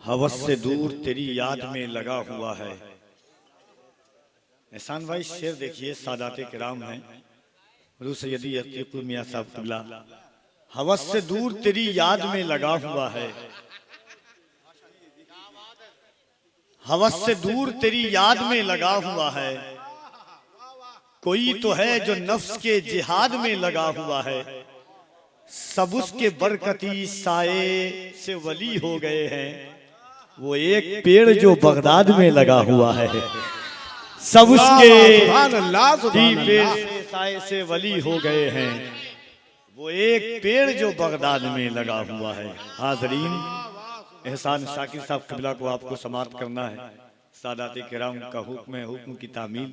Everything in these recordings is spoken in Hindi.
हवस से दूर तेरी याद में लगा हुआ है। एहसान भाई शेर देखिए, सादाते किराम हैं, रूस सैयदी अतीकुर मियां साहब क़िबला। हवस से दूर तेरी याद में लगा हुआ है, हवस से दूर तेरी याद में लगा हुआ है। कोई तो है जो नफ्स के जिहाद में लगा हुआ है। सब उसके बरकती साए से वली हो गए हैं। वो एक पेड़ जो बगदाद में लगा हुआ है, सब उसके साए से वली हो गए हैं। वो एक पेड़ जो बगदाद में लगा हुआ है। हाज़रीन, एहसान शाकिर साहब क़िबला को आपको समाप्त करना है। सादाते किराम का हुक्म है, हुक्म की तामील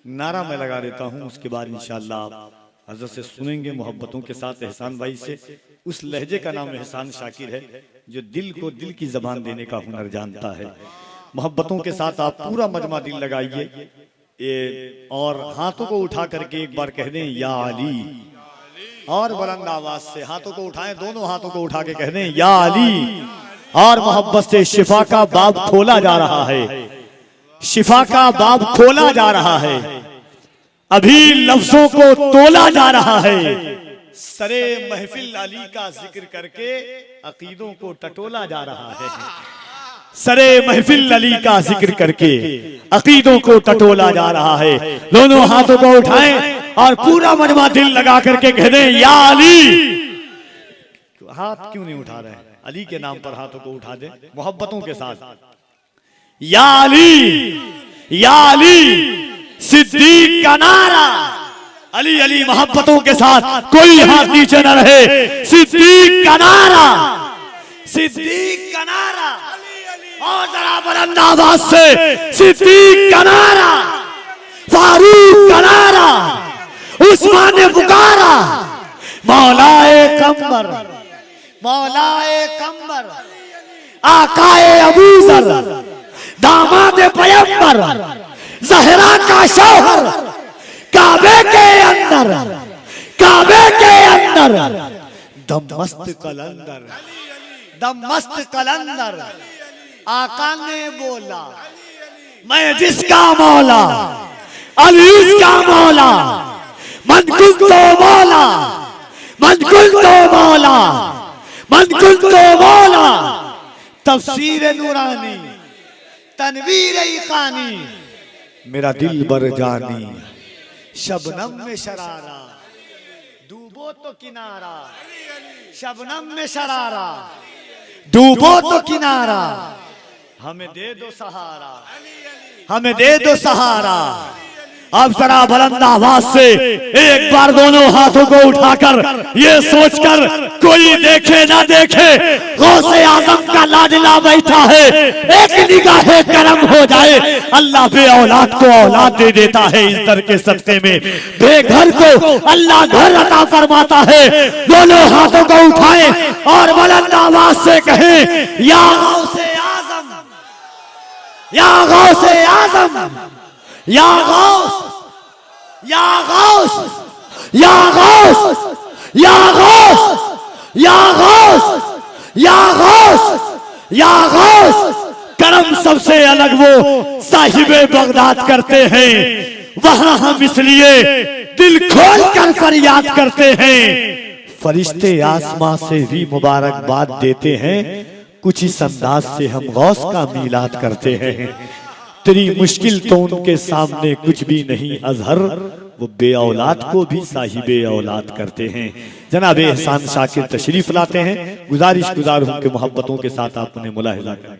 नारा मैं लगा देता हूँ, उसके बाद इंशाअल्लाह आप हज़रत से सुनेंगे मोहब्बतों के साथ। एहसान भाई से उस लहजे का नाम एहसान शाकिर है जो दिल को दिल की ज़बान देने का हुनर जानता है। मोहब्बतों के साथ आप पूरा मजमा दिल लगाइए और हाथों को उठा करके एक बार कह दें या अली, और बुलंद आवाज से हाथों को उठाएं, दोनों हाथों को उठा के कह दें या अली। और मोहब्बत से शिफा का बाब खोला जा रहा है, शिफा का बाब खोला जा रहा है। अभी लफ्जों को तोला जा रहा है। सरे महफिल अली का जिक्र करके अकीदों को टटोला जा रहा है। सरे महफिल अली का जिक्र करके अकीदों को टटोला जा रहा है। दोनों हाथों को उठाएं और पूरा मजमा दिल लगा करके कह दें या अली। हाथ क्यों नहीं उठा रहे हैं? अली के नाम पर हाथों को उठा दें मोहब्बतों के साथ। या अली, या अली, सिद्दीक का नारा। अली अली मोहब्बतों के साथ कोई हाथ नीचे न रहे। सिद्दीक का नारा, सिद्दीक का नारा, और जरा बुलंद आवाज से सिद्दीक का नारा, फारूक का नारा। उस्मान ने पुकारा मौलाए कम्बर, मौलाए कम्बर, आकाए अबूजर, दामाद पैगंबर, ज़हरा का शौहर, काबे के अंदर, काबे के अंदर, दमस्त कलंदर, दमस्त कलंदर। आका ने बोला मैं जिसका मौला, अली उसका मौला, मन कुल तो मौला, मन कुल तो मौला, मन कुल तो मौला। तफसीर नूरानी, तनवीर इकानी, मेरा दिल बर जानी, शबनम में शरारा, डूबो तो किनारा, शबनम में शरारा, डूबो तो किनारा। हमें दे दो सहारा, हमें दे दो सहारा। अब जरा बुलंद आवाज से एक बार दोनों हाथों को उठाकर ये सोचकर कोई देखे ना देखे, गौसे आजम का लाडला बैठा है, एक निगाहे करम हो जाए। अल्लाह बे औलाद को औलाद दे देता है इस दर के सदके में। बेघर को अल्लाह घर अता फरमाता है। दोनों हाथों को उठाएं और बुलंद आवाज से कहें या गौसे आजम, या गौसे आजम, या गौस, या गौस, या गौस, या गौस, या गौस, या गौस, या गौस। करम सबसे अलग वो साहिबे बगदाद करते हैं, वहां हम इसलिए दिल खोल कर फरियाद करते हैं। फरिश्ते आसमां से भी मुबारकबाद देते हैं, कुछ इस अंदाज से हम गौस का मीलाद करते हैं। तेरी मुश्किल तो उनके सामने कुछ भी नहीं अजहर, वो बे औलाद को भी साहिबे औलाद करते हैं। जनाब एहसान शाकिर तशरीफ लाते हैं। गुजारिश गुजार हूं कि मोहब्बतों के साथ आप उन्हें मुलाहिजा करें।